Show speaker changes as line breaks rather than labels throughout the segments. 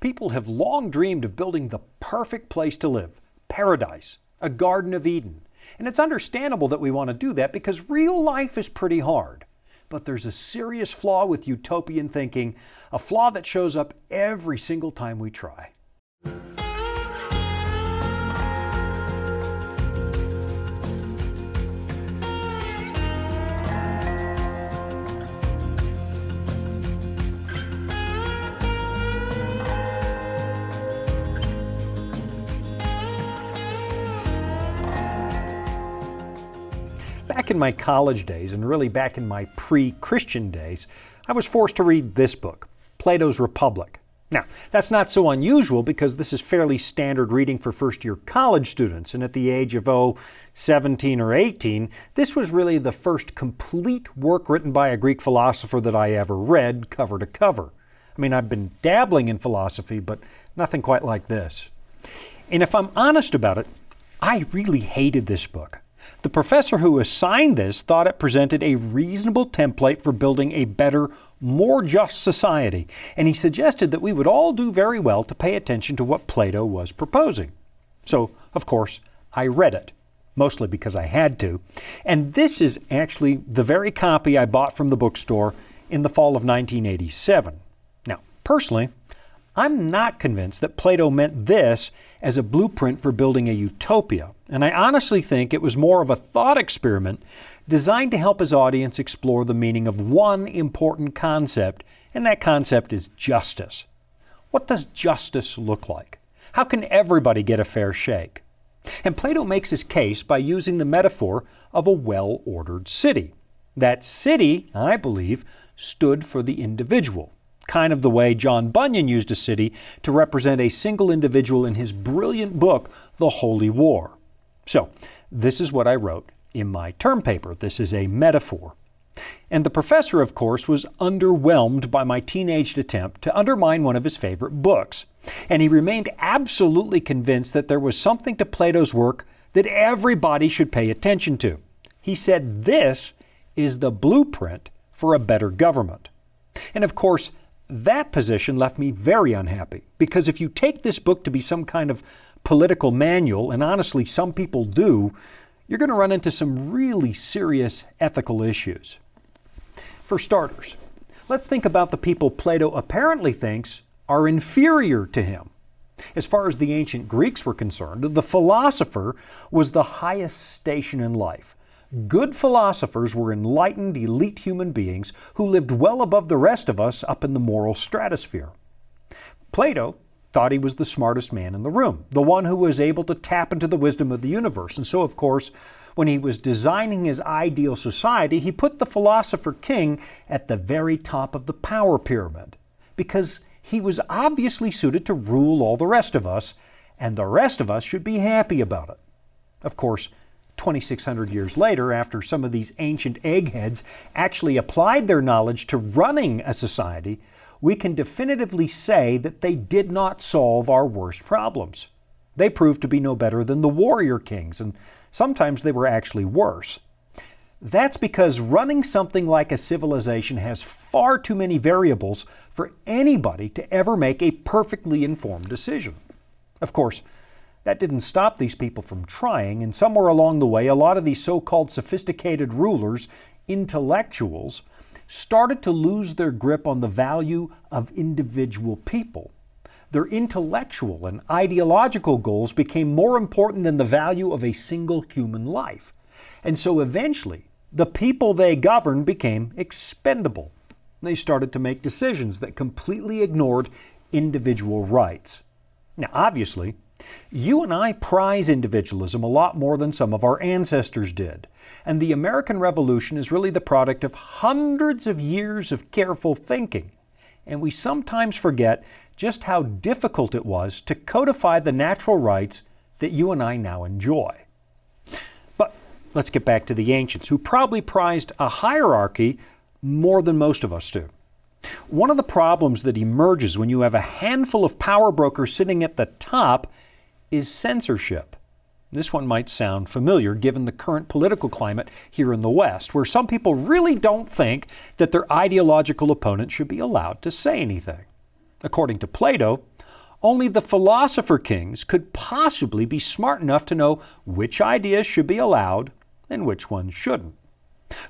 People have long dreamed of building the perfect place to live, paradise, a Garden of Eden. And it's understandable that we want to do that because real life is pretty hard. But there's a serious flaw with utopian thinking, a flaw that shows up every single time we try. Back in my college days, and really back in my pre-Christian days, I was forced to read this book, Plato's Republic. Now, that's not so unusual because this is fairly standard reading for first-year college students, and at the age of, 17 or 18, this was really the first complete work written by a Greek philosopher that I ever read, cover to cover. I mean, I've been dabbling in philosophy, but nothing quite like this. And if I'm honest about it, I really hated this book. The professor who assigned this thought it presented a reasonable template for building a better, more just society, and he suggested that we would all do very well to pay attention to what Plato was proposing. So, of course, I read it, mostly because I had to, and this is actually the very copy I bought from the bookstore in the fall of 1987. Now, personally, I'm not convinced that Plato meant this as a blueprint for building a utopia, and I honestly think it was more of a thought experiment designed to help his audience explore the meaning of one important concept, and that concept is justice. What does justice look like? How can everybody get a fair shake? And Plato makes his case by using the metaphor of a well-ordered city. That city, I believe, stood for the individual, kind of the way John Bunyan used a city to represent a single individual in his brilliant book, The Holy War. So, this is what I wrote in my term paper. This is a metaphor. And the professor, of course, was underwhelmed by my teenaged attempt to undermine one of his favorite books. And he remained absolutely convinced that there was something to Plato's work that everybody should pay attention to. He said this is the blueprint for a better government. And of course, that position left me very unhappy, because if you take this book to be some kind of political manual, and honestly some people do, you're going to run into some really serious ethical issues. For starters, let's think about the people Plato apparently thinks are inferior to him. As far as the ancient Greeks were concerned, the philosopher was the highest station in life. Good philosophers were enlightened, elite human beings who lived well above the rest of us up in the moral stratosphere. Plato thought he was the smartest man in the room, the one who was able to tap into the wisdom of the universe. And so, of course, when he was designing his ideal society, he put the philosopher-king at the very top of the power pyramid, because he was obviously suited to rule all the rest of us, and the rest of us should be happy about it. Of course, 2,600 years later, after some of these ancient eggheads actually applied their knowledge to running a society, we can definitively say that they did not solve our worst problems. They proved to be no better than the warrior kings, and sometimes they were actually worse. That's because running something like a civilization has far too many variables for anybody to ever make a perfectly informed decision. Of course, that didn't stop these people from trying, and somewhere along the way, a lot of these so-called sophisticated rulers, intellectuals, started to lose their grip on the value of individual people. Their intellectual and ideological goals became more important than the value of a single human life. And so eventually, the people they governed became expendable. They started to make decisions that completely ignored individual rights. Now, obviously, you and I prize individualism a lot more than some of our ancestors did. And the American Revolution is really the product of hundreds of years of careful thinking. And we sometimes forget just how difficult it was to codify the natural rights that you and I now enjoy. But let's get back to the ancients, who probably prized a hierarchy more than most of us do. One of the problems that emerges when you have a handful of power brokers sitting at the top is censorship. This one might sound familiar given the current political climate here in the West, where some people really don't think that their ideological opponent should be allowed to say anything. According to Plato, Only the philosopher-kings could possibly be smart enough to know which ideas should be allowed and which ones shouldn't.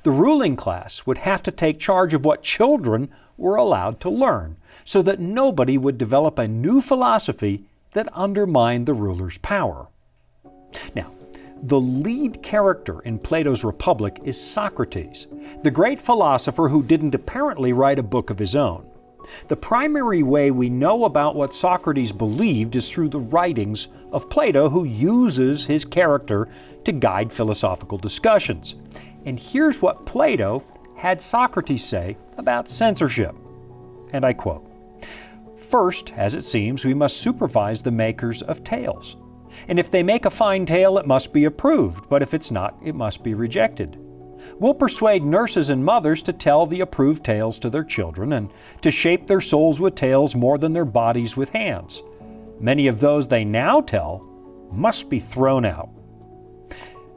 The ruling class would have to take charge of what children were allowed to learn, so that nobody would develop a new philosophy that undermined the ruler's power. Now, the lead character in Plato's Republic is Socrates, the great philosopher who didn't apparently write a book of his own. The primary way we know about what Socrates believed is through the writings of Plato, who uses his character to guide philosophical discussions. And here's what Plato had Socrates say about censorship. And I quote, "First, as it seems, we must supervise the makers of tales. And if they make a fine tale, it must be approved, but if it's not, it must be rejected. We'll persuade nurses and mothers to tell the approved tales to their children and to shape their souls with tales more than their bodies with hands. Many of those they now tell must be thrown out."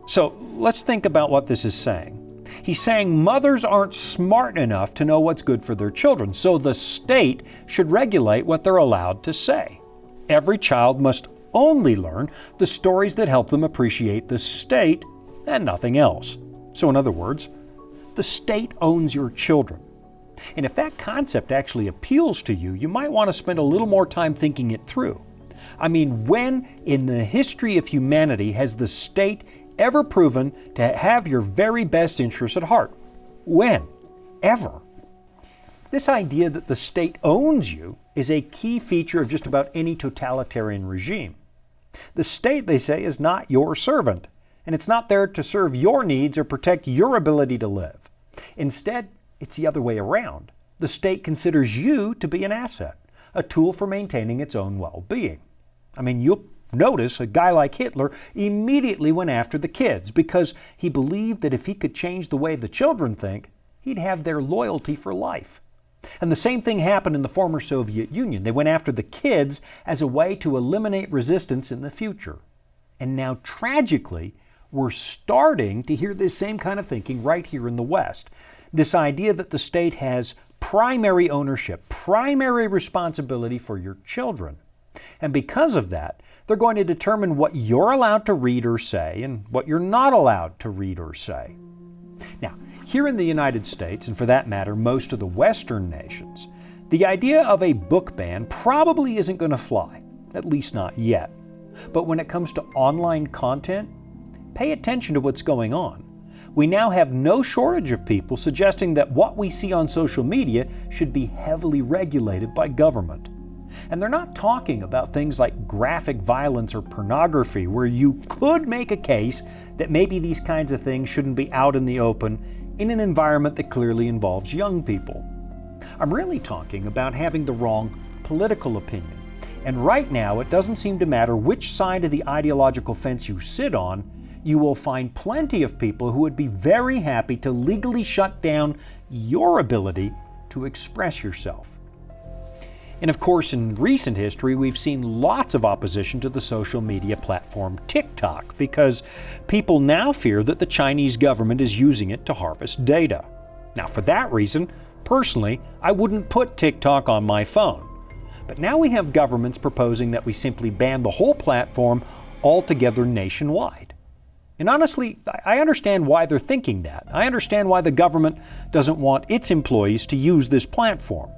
So let's think about what this is saying. He's saying mothers aren't smart enough to know what's good for their children, so the state should regulate what they're allowed to say. Every child must only learn the stories that help them appreciate the state and nothing else. So in other words, the state owns your children. And if that concept actually appeals to you, you might want to spend a little more time thinking it through. I mean, when in the history of humanity has the state ever proven to have your very best interests at heart? When? Ever? This idea that the state owns you is a key feature of just about any totalitarian regime. The state, they say, is not your servant, and it's not there to serve your needs or protect your ability to live. Instead, it's the other way around. The state considers you to be an asset, a tool for maintaining its own well-being. I mean, you'll notice a guy like Hitler immediately went after the kids because he believed that if he could change the way the children think, he'd have their loyalty for life. And the same thing happened in the former Soviet Union. They went after the kids as a way to eliminate resistance in the future. And now, tragically, we're starting to hear this same kind of thinking right here in the West. This idea that the state has primary ownership, primary responsibility for your children. And because of that, they're going to determine what you're allowed to read or say and what you're not allowed to read or say. Now, here in the United States, and for that matter, most of the Western nations, the idea of a book ban probably isn't going to fly, at least not yet. But when it comes to online content, pay attention to what's going on. We now have no shortage of people suggesting that what we see on social media should be heavily regulated by government. And they're not talking about things like graphic violence or pornography, where you could make a case that maybe these kinds of things shouldn't be out in the open in an environment that clearly involves young people. I'm really talking about having the wrong political opinion. And right now, it doesn't seem to matter which side of the ideological fence you sit on, you will find plenty of people who would be very happy to legally shut down your ability to express yourself. And of course, in recent history, we've seen lots of opposition to the social media platform TikTok because people now fear that the Chinese government is using it to harvest data. Now, for that reason, personally, I wouldn't put TikTok on my phone. But now we have governments proposing that we simply ban the whole platform altogether nationwide. And honestly, I understand why they're thinking that. I understand why the government doesn't want its employees to use this platform.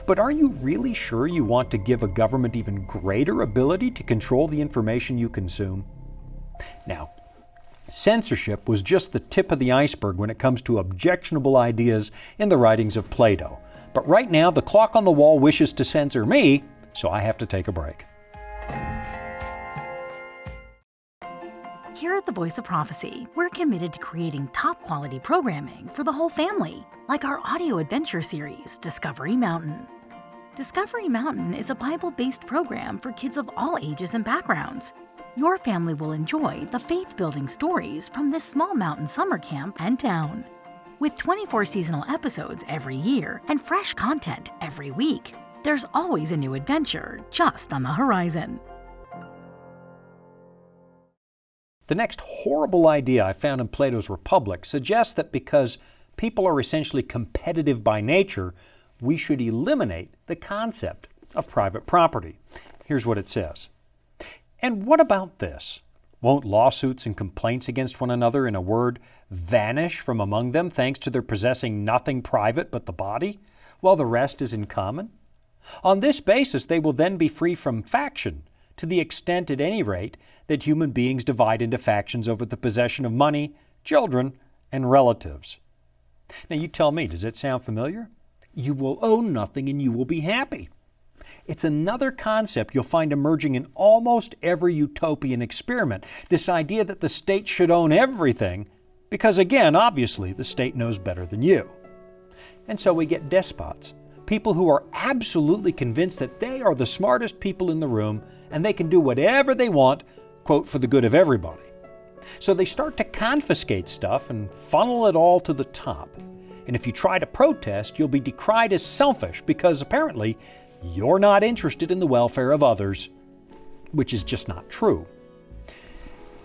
But are you really sure you want to give a government even greater ability to control the information you consume? Now, censorship was just the tip of the iceberg when it comes to objectionable ideas in the writings of Plato. But right now, the clock on the wall wishes to censor me, so I have to take a break.
Here at the Voice of Prophecy, we're committed to creating top-quality programming for the whole family, like our audio adventure series, Discovery Mountain. Discovery Mountain is a Bible-based program for kids of all ages and backgrounds. Your family will enjoy the faith-building stories from this small mountain summer camp and town. With 24 seasonal episodes every year and fresh content every week, there's always a new adventure just on the horizon.
The next horrible idea I found in Plato's Republic suggests that because people are essentially competitive by nature, we should eliminate the concept of private property. Here's what it says. And what about this? Won't lawsuits and complaints against one another, in a word, vanish from among them thanks to their possessing nothing private but the body, while the rest is in common? On this basis they will then be free from faction, to the extent at any rate that human beings divide into factions over the possession of money, children, and relatives. Now you tell me, does it sound familiar? You will own nothing and you will be happy. It's another concept you'll find emerging in almost every utopian experiment, this idea that the state should own everything, because again, obviously, the state knows better than you. And so we get despots, people who are absolutely convinced that they are the smartest people in the room and they can do whatever they want, quote, for the good of everybody. So they start to confiscate stuff and funnel it all to the top. And if you try to protest, you'll be decried as selfish because apparently you're not interested in the welfare of others, which is just not true.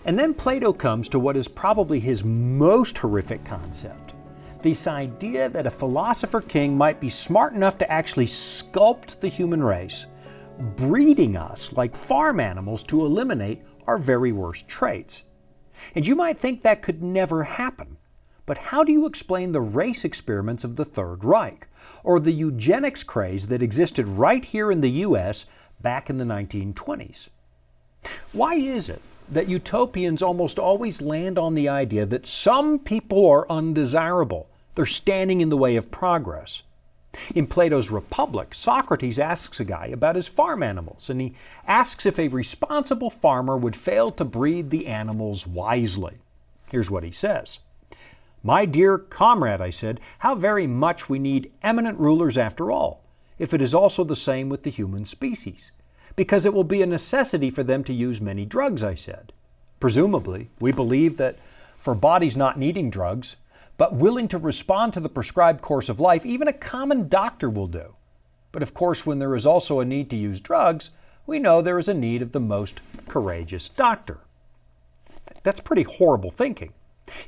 And then Plato comes to what is probably his most horrific concept, this idea that a philosopher-king might be smart enough to actually sculpt the human race, breeding us like farm animals to eliminate our very worst traits. And you might think that could never happen. But how do you explain the race experiments of the Third Reich, or the eugenics craze that existed right here in the U.S. back in the 1920s? Why is it that utopians almost always land on the idea that some people are undesirable? They're standing in the way of progress. In Plato's Republic, Socrates asks a guy about his farm animals, and he asks if a responsible farmer would fail to breed the animals wisely. Here's what he says. "My dear comrade," I said, "how very much we need eminent rulers after all, if it is also the same with the human species. Because it will be a necessity for them to use many drugs," I said. "Presumably, we believe that for bodies not needing drugs, but willing to respond to the prescribed course of life, even a common doctor will do. But of course, when there is also a need to use drugs, we know there is a need of the most courageous doctor." That's pretty horrible thinking.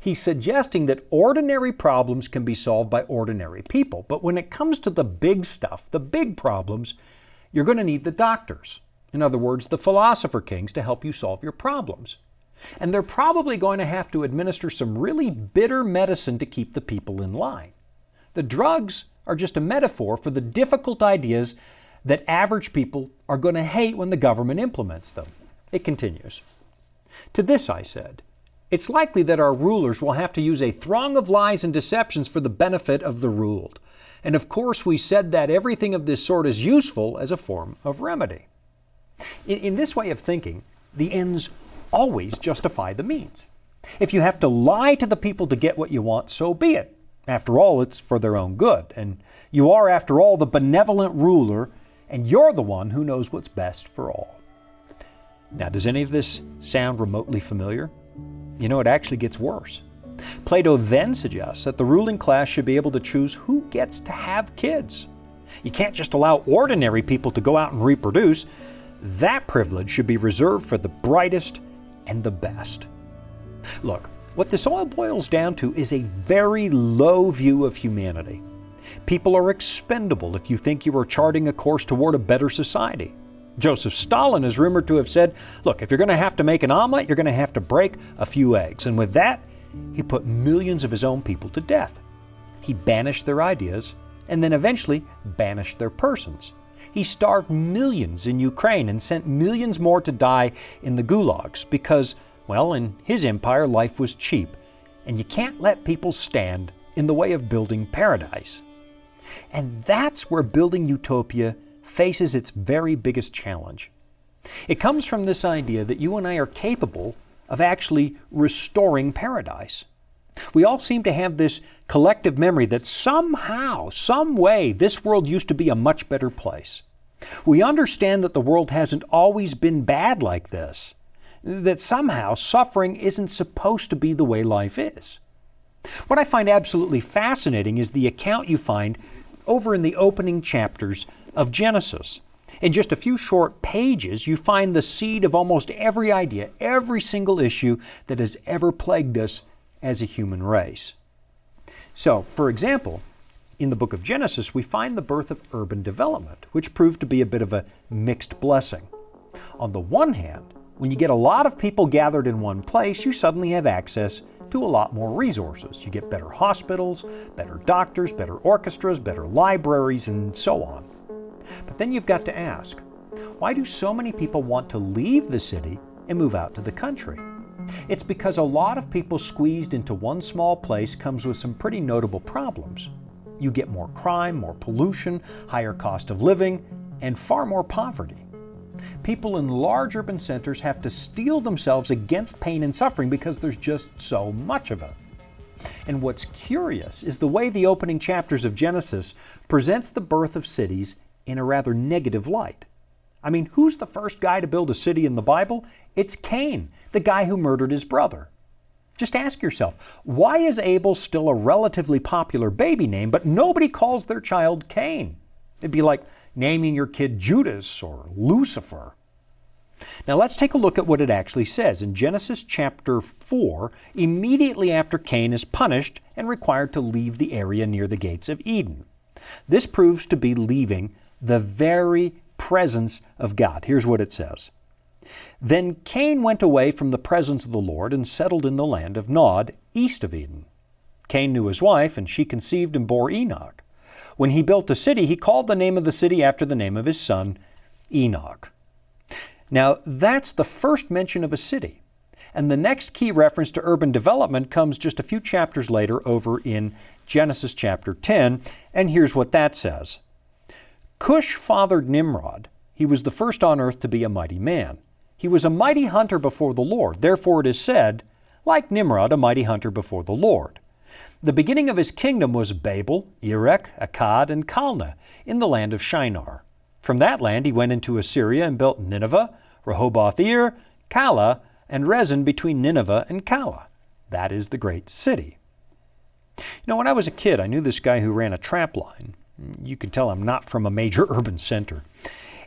He's suggesting that ordinary problems can be solved by ordinary people, but when it comes to the big stuff, the big problems, you're going to need the doctors. In other words, the philosopher-kings to help you solve your problems. And they're probably going to have to administer some really bitter medicine to keep the people in line. The drugs are just a metaphor for the difficult ideas that average people are going to hate when the government implements them. It continues. To this I said, "It's likely that our rulers will have to use a throng of lies and deceptions for the benefit of the ruled. And of course we said that everything of this sort is useful as a form of remedy." In this way of thinking, the ends always justify the means. If you have to lie to the people to get what you want, so be it. After all, it's for their own good. And you are, after all, the benevolent ruler, and you're the one who knows what's best for all. Now, does any of this sound remotely familiar? You know, it actually gets worse. Plato then suggests that the ruling class should be able to choose who gets to have kids. You can't just allow ordinary people to go out and reproduce. That privilege should be reserved for the brightest and the best. Look, what this all boils down to is a very low view of humanity. People are expendable if you think you are charting a course toward a better society. Joseph Stalin is rumored to have said, look, if you're going to have to make an omelet, you're going to have to break a few eggs. And with that, he put millions of his own people to death. He banished their ideas and then eventually banished their persons. He starved millions in Ukraine and sent millions more to die in the gulags because, well, in his empire, life was cheap. And you can't let people stand in the way of building paradise. And that's where building utopia faces its very biggest challenge. It comes from this idea that you and I are capable of actually restoring paradise. We all seem to have this collective memory that somehow, some way, this world used to be a much better place. We understand that the world hasn't always been bad like this, that somehow suffering isn't supposed to be the way life is. What I find absolutely fascinating is the account you find over in the opening chapters of Genesis. In just a few short pages, you find the seed of almost every idea, every single issue that has ever plagued us as a human race. So, for example, In the book of Genesis, we find the birth of urban development, which proved to be a bit of a mixed blessing. On the one hand, when you get a lot of people gathered in one place, you suddenly have access to a lot more resources. You get better hospitals, better doctors, better orchestras, better libraries, and so on. But then you've got to ask, why do so many people want to leave the city and move out to the country? It's because a lot of people squeezed into one small place comes with some pretty notable problems. You get more crime, more pollution, higher cost of living, and far more poverty. People in large urban centers have to steel themselves against pain and suffering because there's just so much of it. And what's curious is the way the opening chapters of Genesis presents the birth of cities in a rather negative light. I mean, who's the first guy to build a city in the Bible? It's Cain, the guy who murdered his brother. Just ask yourself, why is Abel still a relatively popular baby name, but nobody calls their child Cain? It'd be like naming your kid Judas or Lucifer. Now let's take a look at what it actually says in Genesis chapter 4, immediately after Cain is punished and required to leave the area near the gates of Eden. This proves to be leaving the very presence of God. Here's what it says. Then Cain went away from the presence of the Lord and settled in the land of Nod, east of Eden. Cain knew his wife, and she conceived and bore Enoch. When he built a city, he called the name of the city after the name of his son, Enoch. Now, that's the first mention of a city. And the next key reference to urban development comes just a few chapters later over in Genesis chapter 10, and here's what that says. Cush fathered Nimrod. He was the first on earth to be a mighty man. He was a mighty hunter before the Lord. Therefore it is said, like Nimrod, a mighty hunter before the Lord. The beginning of his kingdom was Babel, Erech, Akkad, and Calneh in the land of Shinar. From that land he went into Assyria and built Nineveh, Rehoboth-ir, Calah, and Rezin between Nineveh and Calah. That is the great city. You know, when I was a kid, I knew this guy who ran a trap line. You can tell I'm not from a major urban center.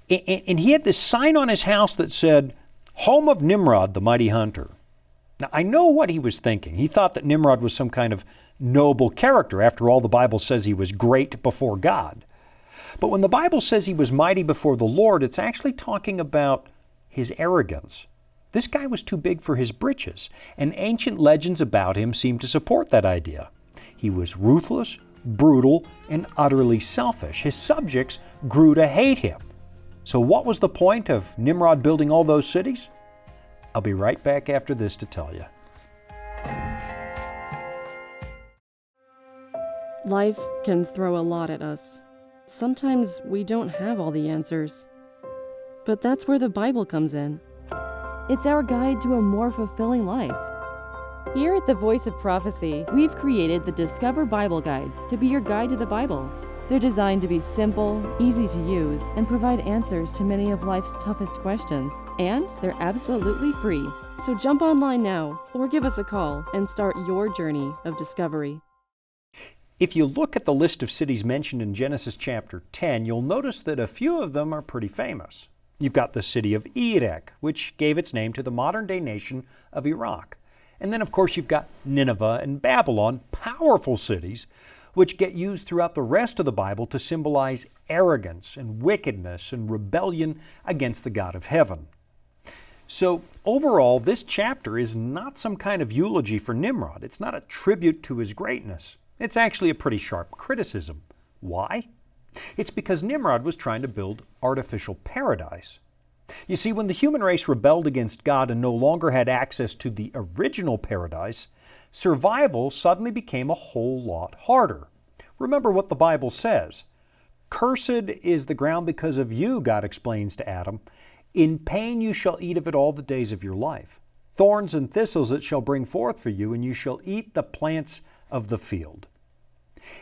And he had this sign on his house that said, Home of Nimrod, the mighty hunter. Now, I know what he was thinking. He thought that Nimrod was some kind of noble character. After all, the Bible says he was great before God. But when the Bible says he was mighty before the Lord, it's actually talking about his arrogance. This guy was too big for his britches, and ancient legends about him seem to support that idea. He was ruthless, brutal, and utterly selfish. His subjects grew to hate him. So what was the point of Nimrod building all those cities? I'll be right back after this to tell you.
Life can throw a lot at us. Sometimes we don't have all the answers. But that's where the Bible comes in. It's our guide to a more fulfilling life. Here at the Voice of Prophecy, we've created the Discover Bible Guides to be your guide to the Bible. They're designed to be simple, easy to use, and provide answers to many of life's toughest questions. And they're absolutely free. So jump online now, or give us a call and start your journey of discovery.
If you look at the list of cities mentioned in Genesis chapter 10, you'll notice that a few of them are pretty famous. You've got the city of Erech, which gave its name to the modern-day nation of Iraq. And then, of course, you've got Nineveh and Babylon, powerful cities, which get used throughout the rest of the Bible to symbolize arrogance and wickedness and rebellion against the God of heaven. So, overall, this chapter is not some kind of eulogy for Nimrod. It's not a tribute to his greatness. It's actually a pretty sharp criticism. Why? It's because Nimrod was trying to build artificial paradise. You see, when the human race rebelled against God and no longer had access to the original paradise, survival suddenly became a whole lot harder. Remember what the Bible says. Cursed is the ground because of you, God explains to Adam. In pain you shall eat of it all the days of your life. Thorns and thistles it shall bring forth for you, and you shall eat the plants of the field.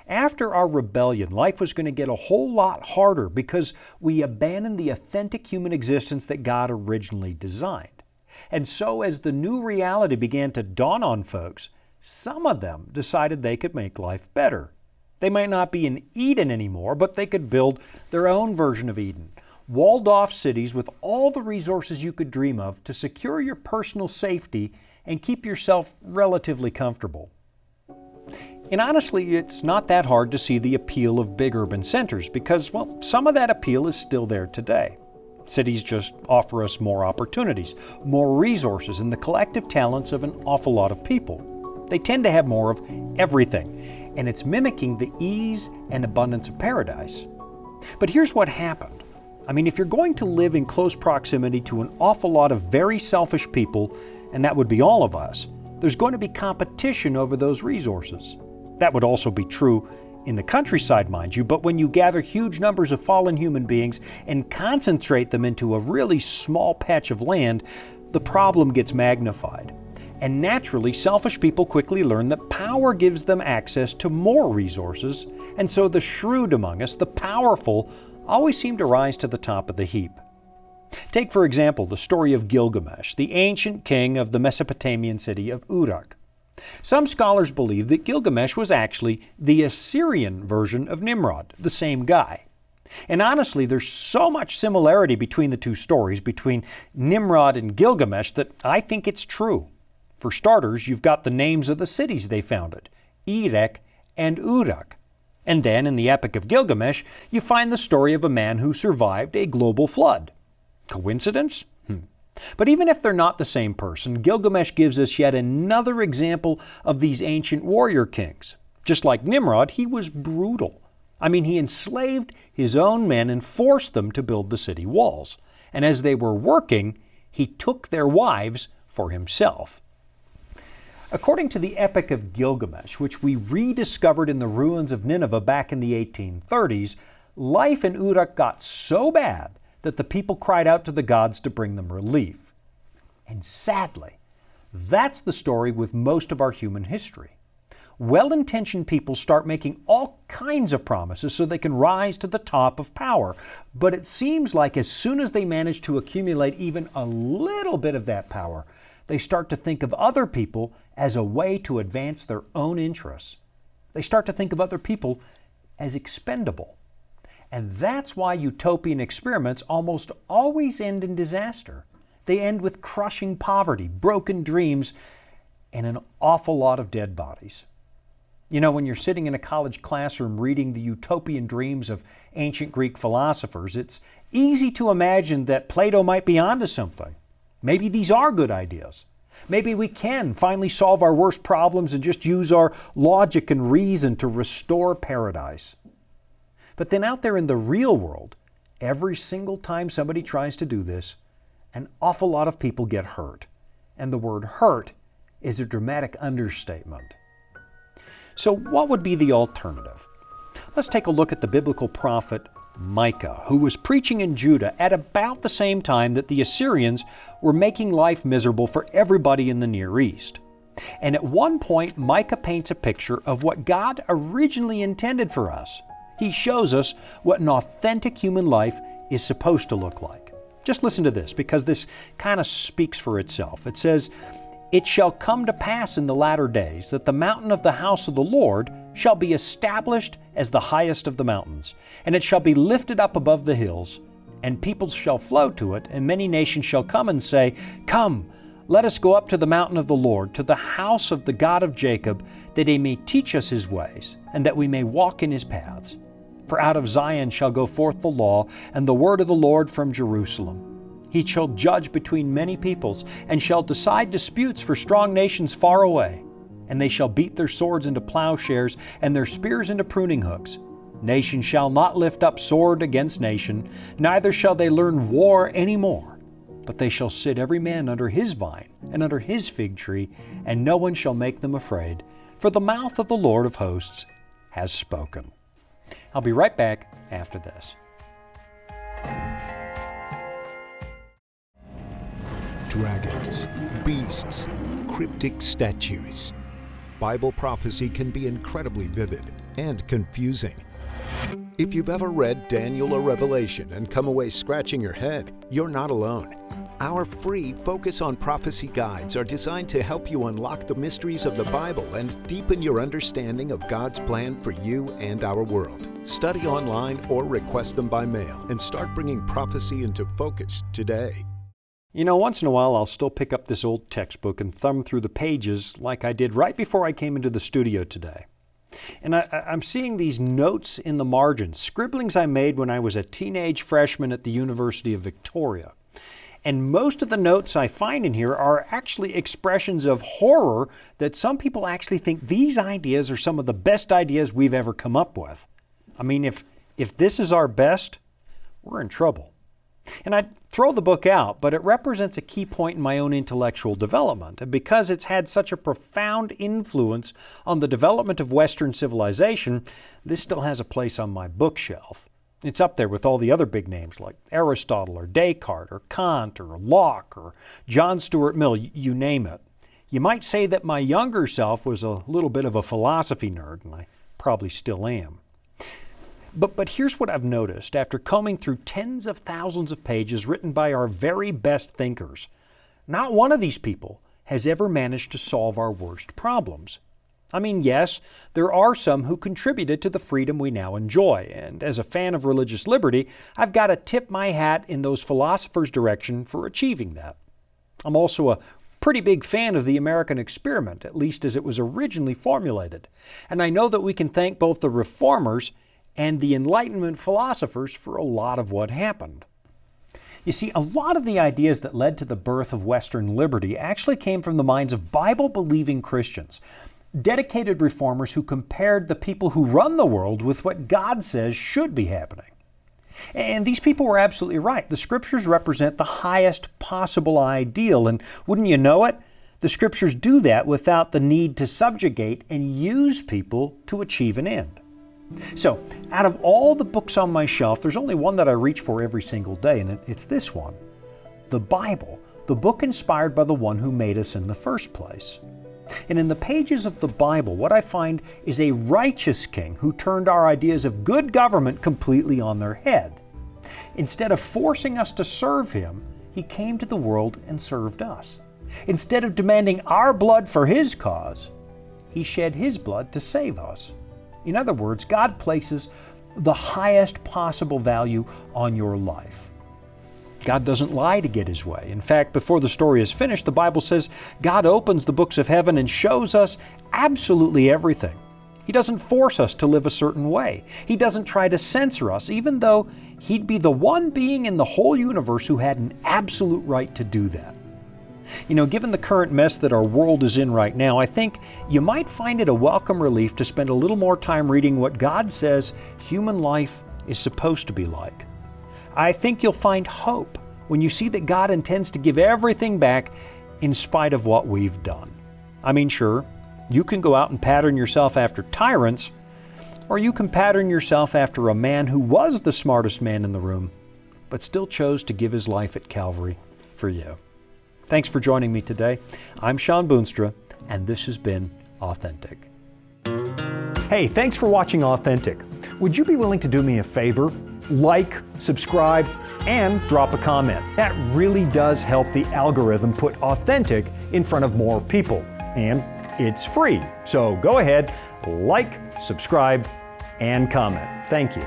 After our rebellion, life was going to get a whole lot harder because we abandoned the authentic human existence that God originally designed. And so as the new reality began to dawn on folks, some of them decided they could make life better. They might not be in Eden anymore, but they could build their own version of Eden. Walled-off cities with all the resources you could dream of to secure your personal safety and keep yourself relatively comfortable. And honestly, it's not that hard to see the appeal of big urban centers because, well, some of that appeal is still there today. Cities just offer us more opportunities, more resources, and the collective talents of an awful lot of people. They tend to have more of everything, and it's mimicking the ease and abundance of paradise. But here's what happened. I mean, if you're going to live in close proximity to an awful lot of very selfish people, and that would be all of us, there's going to be competition over those resources. That would also be true in the countryside, mind you, but when you gather huge numbers of fallen human beings and concentrate them into a really small patch of land, the problem gets magnified. And naturally, selfish people quickly learn that power gives them access to more resources, and so the shrewd among us, the powerful, always seem to rise to the top of the heap. Take, for example, the story of Gilgamesh, the ancient king of the Mesopotamian city of Uruk. Some scholars believe that Gilgamesh was actually the Assyrian version of Nimrod, the same guy. And honestly, there's so much similarity between the two stories, between Nimrod and Gilgamesh, that I think it's true. For starters, you've got the names of the cities they founded, Erech and Uruk. And then, in the Epic of Gilgamesh, you find the story of a man who survived a global flood. Coincidence? But even if they're not the same person, Gilgamesh gives us yet another example of these ancient warrior kings. Just like Nimrod, he was brutal. I mean, he enslaved his own men and forced them to build the city walls. And as they were working, he took their wives for himself. According to the Epic of Gilgamesh, which we rediscovered in the ruins of Nineveh back in the 1830s, life in Uruk got so bad that the people cried out to the gods to bring them relief. And sadly, that's the story with most of our human history. Well-intentioned people start making all kinds of promises so they can rise to the top of power. But it seems like as soon as they manage to accumulate even a little bit of that power, they start to think of other people as a way to advance their own interests. They start to think of other people as expendable. And that's why utopian experiments almost always end in disaster. They end with crushing poverty, broken dreams, and an awful lot of dead bodies. You know, when you're sitting in a college classroom reading the utopian dreams of ancient Greek philosophers, it's easy to imagine that Plato might be onto something. Maybe these are good ideas. Maybe we can finally solve our worst problems and just use our logic and reason to restore paradise. But then out there in the real world, every single time somebody tries to do this, an awful lot of people get hurt. And the word hurt is a dramatic understatement. So what would be the alternative? Let's take a look at the biblical prophet Micah, who was preaching in Judah at about the same time that the Assyrians were making life miserable for everybody in the Near East. And at one point, Micah paints a picture of what God originally intended for us. He shows us what an authentic human life is supposed to look like. Just listen to this, because this kind of speaks for itself. It says, "It shall come to pass in the latter days that the mountain of the house of the Lord shall be established as the highest of the mountains, and it shall be lifted up above the hills, and peoples shall flow to it, and many nations shall come and say, Come, let us go up to the mountain of the Lord, to the house of the God of Jacob, that he may teach us his ways, and that we may walk in his paths. For out of Zion shall go forth the law, and the word of the Lord from Jerusalem. He shall judge between many peoples, and shall decide disputes for strong nations far away. And they shall beat their swords into plowshares, and their spears into pruning hooks. Nation shall not lift up sword against nation, neither shall they learn war any more. But they shall sit every man under his vine, and under his fig tree, and no one shall make them afraid. For the mouth of the Lord of hosts has spoken." I'll be right back after this.
Dragons, beasts, cryptic statues. Bible prophecy can be incredibly vivid and confusing. If you've ever read Daniel or Revelation and come away scratching your head, you're not alone. Our free Focus on Prophecy guides are designed to help you unlock the mysteries of the Bible and deepen your understanding of God's plan for you and our world. Study online or request them by mail and start bringing prophecy into focus today.
You know, once in a while I'll still pick up this old textbook and thumb through the pages like I did right before I came into the studio today. And I'm seeing these notes in the margins, scribblings I made when I was a teenage freshman at the University of Victoria. And most of the notes I find in here are actually expressions of horror that some people actually think these ideas are some of the best ideas we've ever come up with. I mean, if this is our best, we're in trouble. And I'd throw the book out, but it represents a key point in my own intellectual development. And because it's had such a profound influence on the development of Western civilization, this still has a place on my bookshelf. It's up there with all the other big names like Aristotle or Descartes or Kant or Locke or John Stuart Mill, you name it. You might say that my younger self was a little bit of a philosophy nerd, and I probably still am. But here's what I've noticed after combing through tens of thousands of pages written by our very best thinkers. Not one of these people has ever managed to solve our worst problems. I mean, yes, there are some who contributed to the freedom we now enjoy, and as a fan of religious liberty, I've got to tip my hat in those philosophers' direction for achieving that. I'm also a pretty big fan of the American experiment, at least as it was originally formulated, and I know that we can thank both the reformers and the Enlightenment philosophers for a lot of what happened. You see, a lot of the ideas that led to the birth of Western liberty actually came from the minds of Bible-believing Christians, dedicated reformers who compared the people who run the world with what God says should be happening. And these people were absolutely right. The Scriptures represent the highest possible ideal, and wouldn't you know it, the Scriptures do that without the need to subjugate and use people to achieve an end. So, out of all the books on my shelf, there's only one that I reach for every single day, and it's this one. The Bible, the book inspired by the one who made us in the first place. And in the pages of the Bible, what I find is a righteous king who turned our ideas of good government completely on their head. Instead of forcing us to serve him, he came to the world and served us. Instead of demanding our blood for his cause, he shed his blood to save us. In other words, God places the highest possible value on your life. God doesn't lie to get his way. In fact, before the story is finished, the Bible says God opens the books of heaven and shows us absolutely everything. He doesn't force us to live a certain way. He doesn't try to censor us, even though he'd be the one being in the whole universe who had an absolute right to do that. You know, given the current mess that our world is in right now, I think you might find it a welcome relief to spend a little more time reading what God says human life is supposed to be like. I think you'll find hope when you see that God intends to give everything back in spite of what we've done. I mean, sure, you can go out and pattern yourself after tyrants, or you can pattern yourself after a man who was the smartest man in the room, but still chose to give his life at Calvary for you. Thanks for joining me today. I'm Shawn Boonstra, and this has been Authentic. Hey, thanks for watching Authentic. Would you be willing to do me a favor? Like, subscribe, and drop a comment. That really does help the algorithm put Authentic in front of more people. And it's free. So go ahead, like, subscribe, and comment. Thank you.